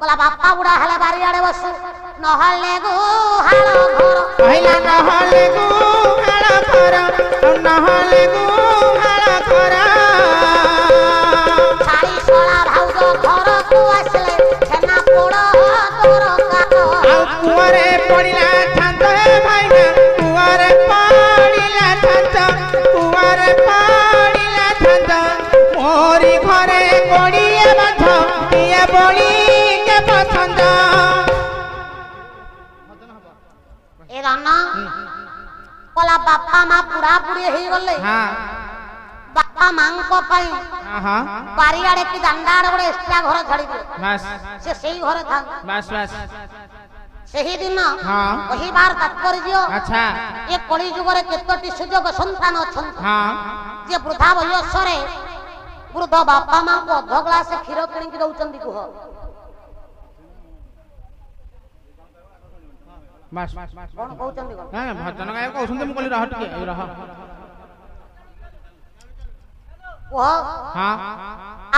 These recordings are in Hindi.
बोला बापा बुढ़ा हेले बारी आड़े बसु नहले गुहाल घर कहला नहले गुहाल घर नहले गुहाल घर छाड़ी सोला भाउज घर को आसले छेना पोड़ तोर काट आ कुआरे पड़िला छांत हे भाईना कुआरे पड़िला छांत कुआरे पड़िला छांत मोरी घरे कोड़िए बांध ये बड़ी के पसंद ए राना बोला बापा मां बुढ़ा बुढ़ी हे गले हां बापा मां को पाई हां बारी आड़े की दंडाड़ बड़े एक्स्ट्रा घर छाड़ी दे बस से सही घरे था बस बस सही दिन हां वही बार तात्पर्य अच्छा ये कली युग रे केतोटी सुजोग संतान अछन हां जे वृद्धा वयस रे वृद्ध बापा मां को अध ग्लास क्षीर किणी की दउचंदी कुह बस कोन कहउचंदी कोन हां भजन गाय कहउछन मु कहली रह टिके रह कुह हां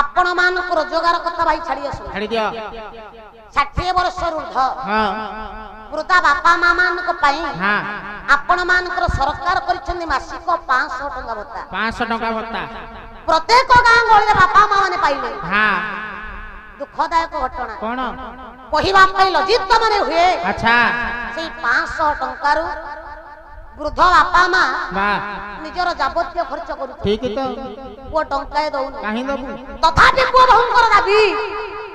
आपण मान को रोजगार कथा भाई छाड़ी असु छाड़ी दियो 60 वर्ष ऊर्ध्व हां वृद्धा बापा मां मान को पाई हां आपण मान को सरकार परिछंदी मासिक 500 टका भत्ता 500 टका भत्ता प्रत्येक गां गळी रे बापा मां माने पाइले हां दुखदायक घटना कोन कहिबा पाई लज्जित माने हुए अच्छा सेई 500 टंकारु वृद्ध बापा मां वाह निजर जाबत्य खर्च करू ठीक तो वो टंकाए दउन काहे दबु तथापि को भंकर दाबी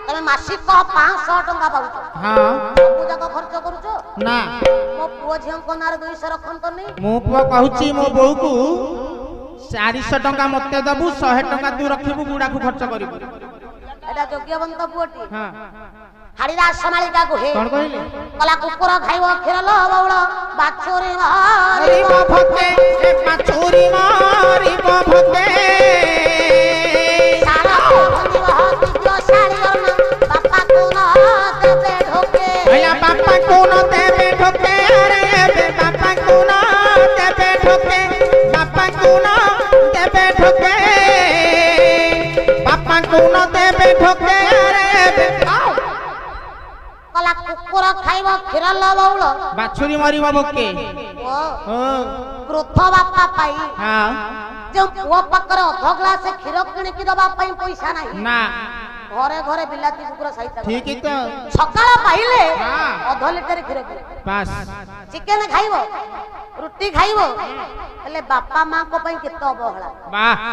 तमे मासिक 500 टंका पाउछ हां सबु जाक खर्च करूछ ना मो पुओ झियन को नार 200 रखंत नै मो पुआ कहूची मो बोऊ को 400 टका मते दबु 100 टका तू रखिबु गुडा को खर्च करिबु एटा योग्यवंत पुओटी हां हाड़ीदास समालिका को हे कोन कहले कला कुकुर खाइबो खिरल बौळ बाछुरी मारी भके ए बाछुरी मारी भके सारा भंगी बहुत दिव्य साड़ी करना बापा को न देबे ढोके भैया बापा को न देबे ढोके अरे बापा को न देबे ढोके बापा को न देबे ढोके बापा को न देबे ढोके अरे कला कुकुर खाइबो खिरल बौळ बाछुरी मारी भके ओ ओ वृद्ध बापा पाई हां जो पुओ पकर अध ग्लास क्षीर किणी की दबा पई पैसा नाही ना घरे घरे बिलाती कुकुर सहित ठीक तो सकाळ पाइले हां अध लिटर क्षीर बस चिकन खाइबो रुटी खाइबो हेले बापा मां को पई केत अबहला वाह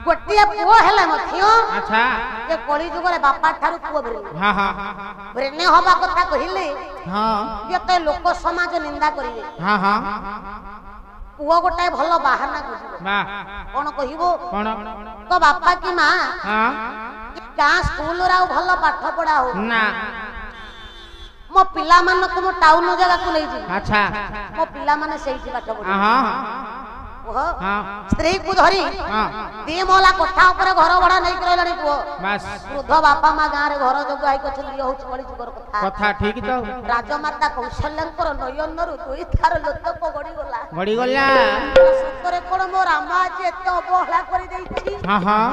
गोटिया पुओ हेले मथियो अच्छा जे कली जुग रे बापा थारु पुओ भरे हां हां भरेने होबा कथा कहिले हां केते लोक समाज निंदा करिवे हां हां पुओ गोटाए भलो बाहाना खोजिबो वाह कोन कहिबो कोन तो बापा की मां हां गां स्कूल राउ भलो पाठ पढ़ा हो ना मो पिला मान को मो टाउन जगह को ले जी अच्छा मो पिला माने सेही पाठ पढ़ा हां ओहो हां स्त्री को धरी हां दी मोला कोठा ऊपर घर भड़ा नहीं करलानी पुओ बस वृद्ध बापा मां गां रे घर जग आई कछली होछ बड़ी जुगर कथा कथा ठीक तो राजमाता कौशल्यंकर नयनरु दुई थार लोतक गड़ी गला गड़ी गला सुतरे कोन मो रामा जे एते अबहला करी देछि हां हां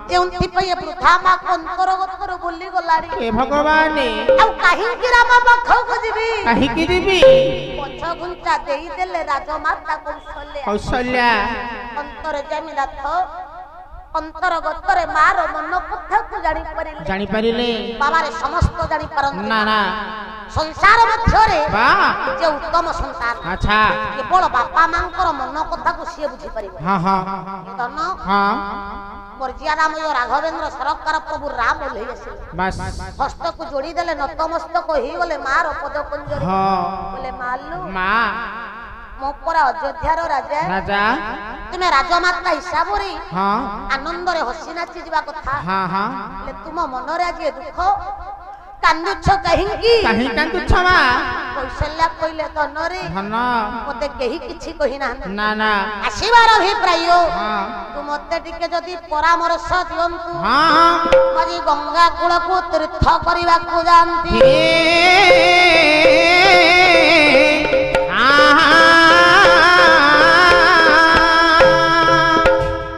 जेउंथि पय वृद्धा मां अंतरगतर बोली गलाड़ी ए भगवान आ काहे कि रामा बखौ को जीवी काहे की दीबी पछ गुंचा देई देले राजमाता कौशल्य कौशल्या अंतर जमीनाथ अंतरगतरे मार मन कथा को जानी परिले बाबा रे समस्त जानी परंतु ना ना संसार मध्य रे वाह जे उत्तम संतान अच्छा केवल बापा मांकर मन कथा को सिए बुझी परिबो हां हां तन हां मर्यादामय राघवेंद्र सरकार प्रभु राम ओल्हे आसिले बस हस्त को जोड़ी देले नतमस्तक होई गले मार पद पंजरी हां बोले मालू मां मो पर अयोध्या रो राजा राजा तुमे राजमाता हिसाब रे हां आनंद रे हसी नाची जीवा कथा हां हां ले तुम मन रे आज दुख कांदुछ कहिंकी काहे कांदुछ मा कौशल्या कइले धन रे धन मते केही किछि कहि ना ना ना आसीबार अभिप्राय हां तू मते टिके जदी परामर्श दियंतु हां हां आज गंगा कूल को तीर्थ करबा को जानती हां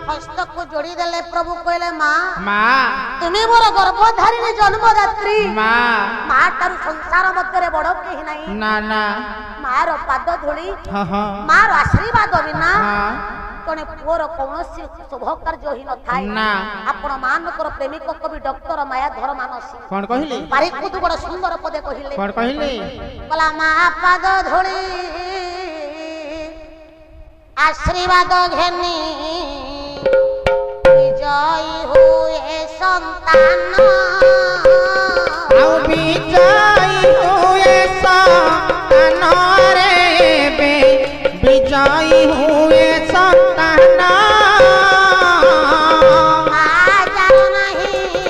हस्त को जोड़ी देले प्रभु कहले କହିଲେ ମା ମା ତୁମେ ମୋର ଗର୍ଭଧାରିଣୀ ଜନ୍ମଦାତ୍ରୀ ମା ମା ଠାରୁ ସଂସାର ମଧ୍ୟରେ ବଡ କେହି ନାହିଁ ନା ନା ମାର ପାଦ ଧୂଳି ହଁ ହଁ ମାର ଆଶୀର୍ବାଦ ବିନା ହଁ ଜଣେ ପୁଅର କୌଣସି ଶୁଭ କାର୍ଯ୍ୟ ହିଁ ନଥାଏ ନା ଆପଣ ମାନଙ୍କର ପ୍ରେମିକ କବି ଡକ୍ଟର ମାୟାଧର ମାନସୀ କଣ କହିଲେ ପାରିକୁଦ ବଡ ସୁନ୍ଦର ପଦେ କହିଲେ କଣ କହିଲେ କହିଲା ମା ପାଦ ଧୂଳି आशीर्वाद घेनी विजयी हुए संतान ଆଉ ବିଜୟୀ ହୁଏ ସନ୍ତାନ ରେ ବେ ବିଜୟୀ ହୁଏ ସନ୍ତାନ माजार नहीं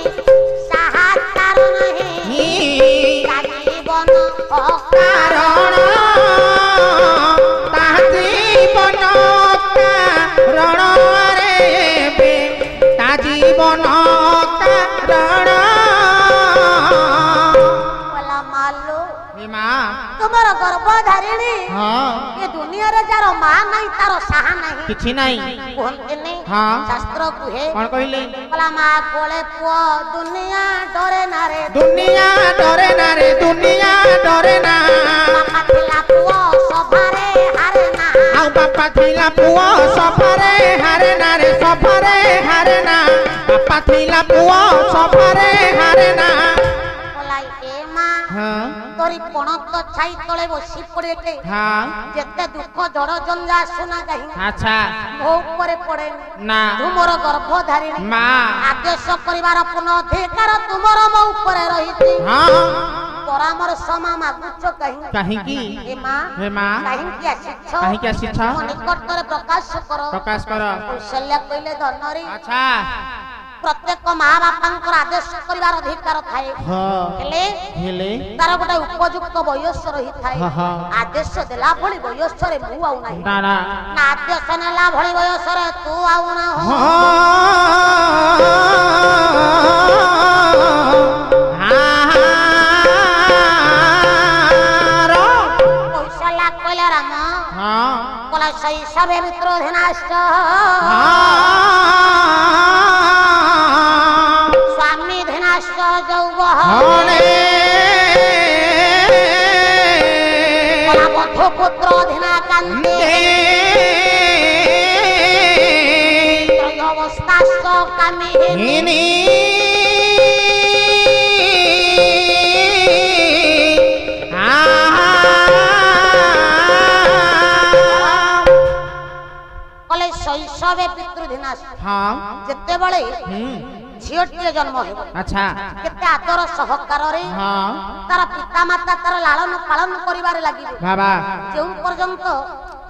साहाकार नहीं जीवन କାରଣ ତା ଜୀବନ କାରଣ ରେ ବେ ତା ଜୀବନ କାରଣ बोला मालो हे ମା तुमर गर्भधारिणी ହଁ ये दुनिया रे जार मां नहीं तार साहा नहीं କିଛି ନାହିଁ कहते हाँ। शास्त्र कुहे କଣ କହିଲେ बोला मां कोले पुओ दुनिया डरे ना रे ଦୁନିଆ ଡରେ ନା ରେ ଦୁନିଆ ଡରେ ନା बापा थिला पुओ सभारे हारे ना ଆଉ ବାପା ଥିଲା ପୁଅ ସଫାରେ ହାରେ ନା ରେ ସଫାରେ ହାରେ ନା ବାପା ଥିଲା ପୁଅ ସଫାରେ ହାରେ ନା बोला ए मां ହଁ तोरी पणक छाई तळे बसी पड़े ହଁ जेते दुख जड़ जंजा सुना कहीं ଆଚ୍ଛा ମୋ ଉପରେ ପଡେ ନା ତୁମର ଗର୍ଭଧାରିଣୀ ମା ଆଦେଶ କରିବାର ପୂର୍ଣ୍ଣ ଅଧିକାର ତୁମର ମୋ ଉପରେ ରହିଛି ହଁ ପରାମର୍ଶ ମା ମାଗୁଛ କାହିଁ କାହିଁକି ଏ ମା ହେ ମା କାହିଁକି ଆସିଛ କାହିଁକି ଆସିଛ ମୋ ନିକଟରେ ପ୍ରକାଶ କର ପ୍ରକାଶ କର କୌଶଲ୍ୟା କହିଲେ ଧନରୀ ଆଚ୍ଛା ପ୍ରତ୍ୟେକ ମା ବାପାଙ୍କର ଆଦେଶ କରିବାର ଅଧିକାର ଥାଏ ହଁ ହେଲେ ହେଲେ ତାର ଗୋଟେ ଉପଯୁକ୍ତ ବୟସ ରହିଥାଏ ହଁ, ହଁ। ଆଦେଶ ଦେଲା ଭଳି ବୟସରେ ମୁଁ ଆଉ ନାହିଁ ନା ନା ନା ଆଦେଶ ନେଲା ଭଳି ବୟସରେ ତୁ ଆଉ ନା କୌଶଲ୍ୟା କହିଲେ ରାମ କହିଲା ଶୈଶବେ ମିତ୍ରୋଧିନାଶ୍ଚ ସ୍ୱାମୀ ଧିନାଶ୍ଚ ଯୌବଃ କହିଲା ବଧୂ ପୁତ୍ର ଧିନା କାନ୍ତେ ତ୍ରୟୋବସ୍ଥାଶ୍ଚ କାମିହିନି କହିଲେ ଶୈଶବେ ପିତୃଧିନାଶ୍ଚ ଯେତେବେଳେ ଝିଅଟିଏ ଜନ୍ମ ହେବ ଆଚ୍ଛା କେତେ ଆଦର ସହକାରରେ ହଁ ତାର ପିତାମାତା ତାର ଲାଳନ ପାଳନ କରିବାରେ ଲାଗିବେ ବାବା ଯେଉଁ ପର୍ଯ୍ୟନ୍ତ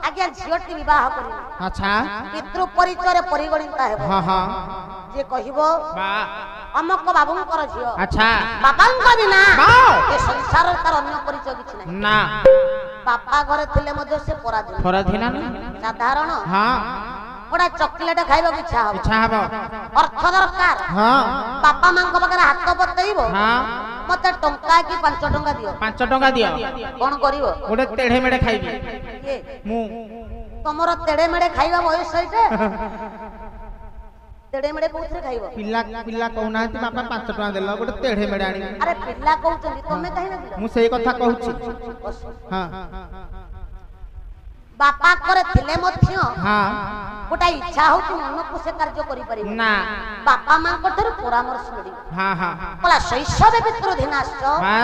ଆଜ୍ଞା ଝିଅଟି ବିବାହ କରିବେ ଆଚ୍ଛା ପିତୃ ପରିଚୟରେ ପରିଗଣିତ ହେବ ହଁ ହଁ ଯେ କହିବ ବା ଅମକ ବାବୁଙ୍କର ଝିଅ ଆଚ୍ଛା ବାପାଙ୍କ ବିନା ବାଉ। ଏ ସଂସାରରେ ତାର ଅନ୍ୟ ପରିଚୟ କିଛି ନାହିଁ ନା ବାପା ଘରେ ଥିଲେ ମଧ୍ୟ ସେ ପରାଧୀନ ପରାଧୀନ ସାଧାରଣ ହଁ ଗୋଟେ ଚକୋଲେଟ ଖାଇବାକୁ ଇଚ୍ଛା ହବ ଇଚ୍ଛା ହବ ଅର୍ଥ ଦରକାର ହଁ ବାପା ମାଙ୍କ ପାଖରେ ହାତ ପତେଇବ ହଁ ମତେ ଟଙ୍କା କି 5 ଟଙ୍କା ଦିଅ 5 ଟଙ୍କା ଦିଅ କଣ କରିବ ଗୋଟେ ତେଢେ ମେଢେ ଖାଇବି କିଏ ମୁଁ ତମର ତେଡେ ମେଡେ ଖାଇବା ବୟସ ଏଇଟା ତେଡେ ମେଡେ କୋଉଥିରେ ଖାଇବ ପିଲା ପିଲା କହୁନାହାନ୍ତି ବାପା 5 ଟଙ୍କା ଦେଲ ଗୋଟେ ତେଢେ ମେଢେ ଆଣିବି ଆରେ ପିଲା କହୁଛନ୍ତି ତମେ କାହିଁ ନା ମୁଁ ସେଇ କଥା କହୁଛି ହଁ ବାପା ଘରେ ଥିଲେ ମଧ୍ୟ ହଁ ଗୋଟେ ଇଚ୍ଛା ହଉଛି ମନକୁ ସେ କାର୍ଯ୍ୟ କରିପାରିବ ନା ବାପା ମାଙ୍କ ଠାରୁ ପରାମର୍ଶ ମିଳିବ ହଁ ହଁ କହିଲା ଶୈଶବେ ପିତୃଧିନାଶ୍ଚ ହଁ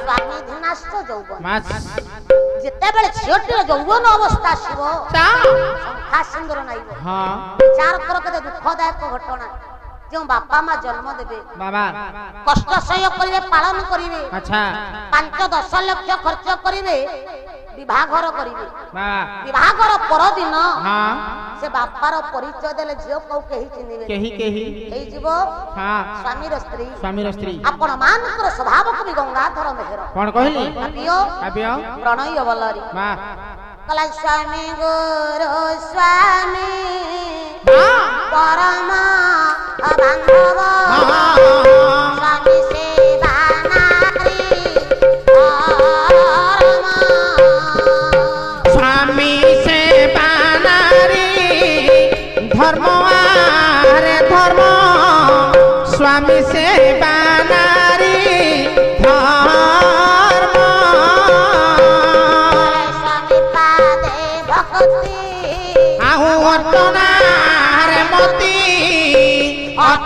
ସ୍ୱାମୀ ଧିନାଶ୍ଚ ଯୌବନ ମାସ ଯେତେବେଳେ ଝିଅଟିର ଯୌବନ ଅବସ୍ଥା ଆସିବ ଚା ଶଙ୍ଖା ସିନ୍ଦୁର ନାଇବ ହଁ ବିଚାର କର କେତେ ଦୁଃଖଦାୟକ ଘଟଣା ଯେଉଁ ବାପା ମା ଜନ୍ମ ଦେବେ ବାବା କଷ୍ଟ ସହ୍ୟ କରିବେ ପାଳନ କରିବେ ଆଚ୍ଛା 5-10 ଲକ୍ଷ ଖର୍ଚ୍ଚ କରିବେ ବିବାହଘର କରିବେ ବାବା ବିବାହଘର ପରଦିନ ହଁ ସେ ବାପାର ପରିଚୟ ଦେଲେ ଝିଅ କୋଉ କେହି ଚିହ୍ନିବେ କେହି କେହି ହେଇଯିବ ହଁ ସ୍ୱାମୀର ସ୍ତ୍ରୀ ସ୍ୱାମୀର ସ୍ତ୍ରୀ ଆପଣ ମାନଙ୍କର ସ୍ୱଭାବ କବି ଗଙ୍ଗାଧର ମେହେର କଣ କହିଲି କାବ୍ୟ କାବ୍ୟ ପ୍ରଣୟ ବଲରୀ ମା କଲା ସ୍ୱାମୀ ଗୁରୁ ସ୍ୱାମୀ ପରମ ବାନ୍ଧବ ସ୍ୱାମୀ ସେବା ନାରୀ ପରମ স্বামী সেবা নারী ধর্ম আরে ধর্ম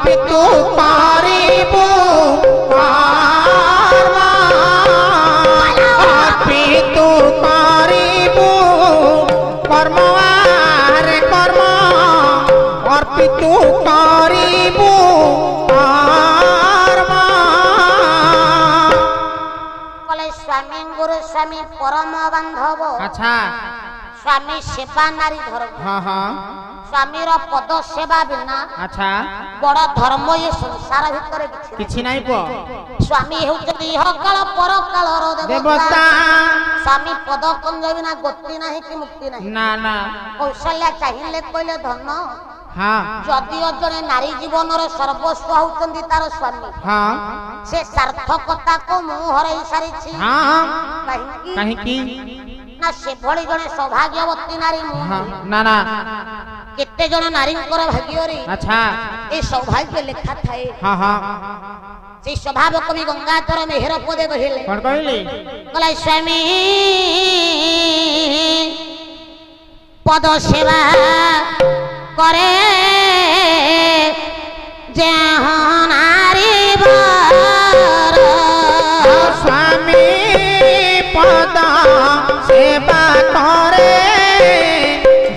अर्पितु करिबु कर्म अर्पितु करिबु कर्म आरे कर्म अर्पितु करिबु कर्म कले स्वामी गुरु स्वामी परम बांधव अच्छा स्वामी सेवा नारी धर्म हाँ हाँ स्वामी रो पद सेवा बिना अच्छा बड़ धर्म ये संसार भितर किछि नाही पो स्वामी हेउचती इह काल पर काल रो देवता स्वामी पद कंज बिना गति नाही कि मुक्ति नाही ना ना कौशल्या चाहिए कहले धन हाँ जदि जड़े नारी जीवन सर्वस्व होउचंदी तार स्वामी हाँ से सार्थकता को मुंह हरई सारी हाँ कहीं कहीं की ना से भली जड़े सौभाग्यवती नारी मुंह हाँ ना ना केते जण नारी भाग्य रे अच्छा ए सौभाग्य लिखा थाए हाँ हाँ से स्वभाव कवि गंगाधर मेहर पदे कहिले कौन कहली कला स्वामी पद सेवा करे जे नारी बर स्वामी पद सेवा करे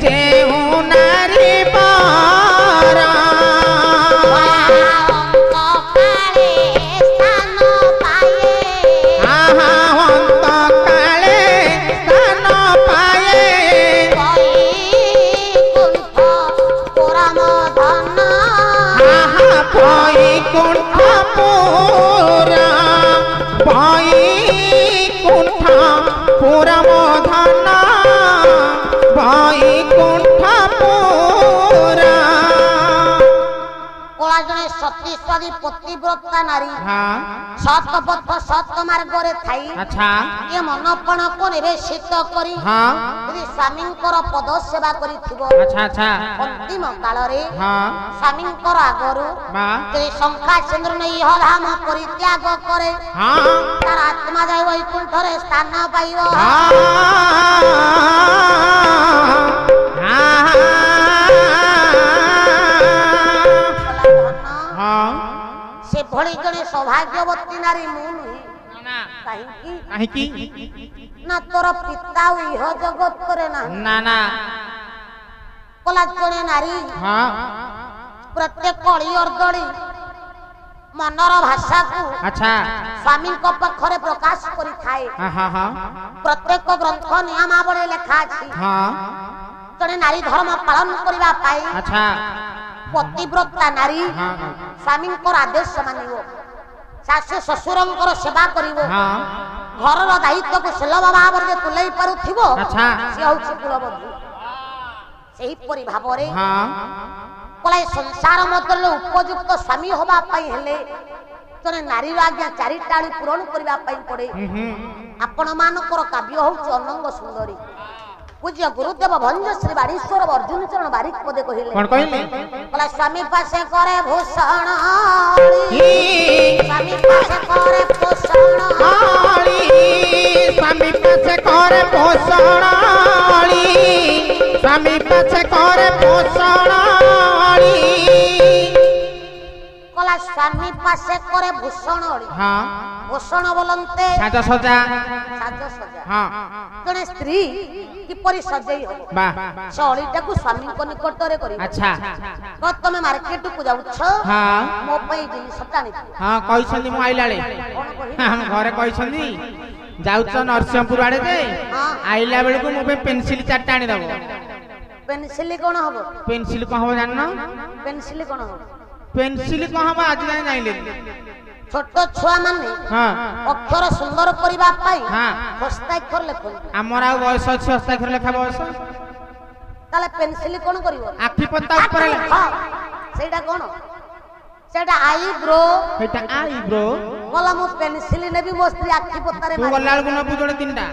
जेहु नारी बर अंत काले स्थान पाए वैकुंठपुरा वैकुंठपुरा मोधन वैकुंठपुरा कोला जने सती स्वादी पतिव्रता नारी हाँ सतपथ सत मार्ग रे थाई अच्छा ये मनपण को निवेशित करी हाँ यदि स्वामींकर पद सेवा करिथिबो अच्छा अच्छा अंतिम काल रे हाँ स्वामींकर आगरु वाह जे शंखा चंद्र नै हलाम परित्याग करे हाँ तार आत्मा जाय वैकुंठ रे स्थान पाइबो हाँ से भली जने सौभाग्यवती नारी मु नुही काहे की ना तोर पिता इह जगत करे ना ना ना कोला जने नारी हाँ प्रत्येक कली अर्दली मनर भाषा को अच्छा स्वामी को पखरे प्रकाश करी थाए हाँ हाँ हाँ प्रत्येक ग्रंथ नियमावली लेखा अछि हाँ जने नारी धर्म पालन करिबा पाई अच्छा पतिव्रता नारी हाँ स्वामी को आदेश मानिबो शाशु ससुरंकर सेवा करिवो हाँ घरर दायित्व को सुलभ भाव रे तुलै पारुथिबो अच्छा से होछि कुलबधू सेही परि भाव रे हाँ कोलाई संसार मध्य उपयुक्त स्वामी होबा पाई हेले जने नारी आज्ञा चारिटाणी पूरण करिबा पाई पड़े आपण मानकर काव्य होउछि अनंग सुंदरी पूज्य गुरुदेव भंज श्री बारीश्वर अर्जुन चरण बारिक पदे कहिले कौन कहले कोला स्वामी पासे करे भूषण स्वामी पासे करे भूषण स्वामी पासे करे पोषण स्वामी पासे करे पोषण कोला स्वामी पासे करे भूषण हाँ भूषण बोलते साज सजा साज सजा हाँ जने स्त्री किपरि सजई हो वाह शौळीटा को स्वामी को निकट रे करी अच्छा तो तमे मार्केट को जाउछ हाँ मो पई जिनिस टाणी हाँ कहिसंदी मु आइलाळे हम घरे कहिसंदी जाउछ नरसिंहपुर आड़े जे हाँ आइला बेलको मो पे पेंसिल चारटा आनी दबो पेंसिल कोन हबो पेंसिल को हबो जाननो पेंसिल कोन हबो पेंसिल को हबो आज जाय जाइले छोट छुआ माने हाँ अक्षर सुंदर करिबा पाई हाँ हस्ताक्षर लेखन हमर आ बयस अछि हस्ताक्षर लेखा बयस ताले पेंसिल कोन करिवो आखि पत्ता ऊपर हां सेटा कोन सेटा आई ब्रो हेटा आई ब्रो बोला मु पेंसिल नेबी मोस्त्री आखि पत्ता रे तू गलाल गुना बुजोड़े तीनटा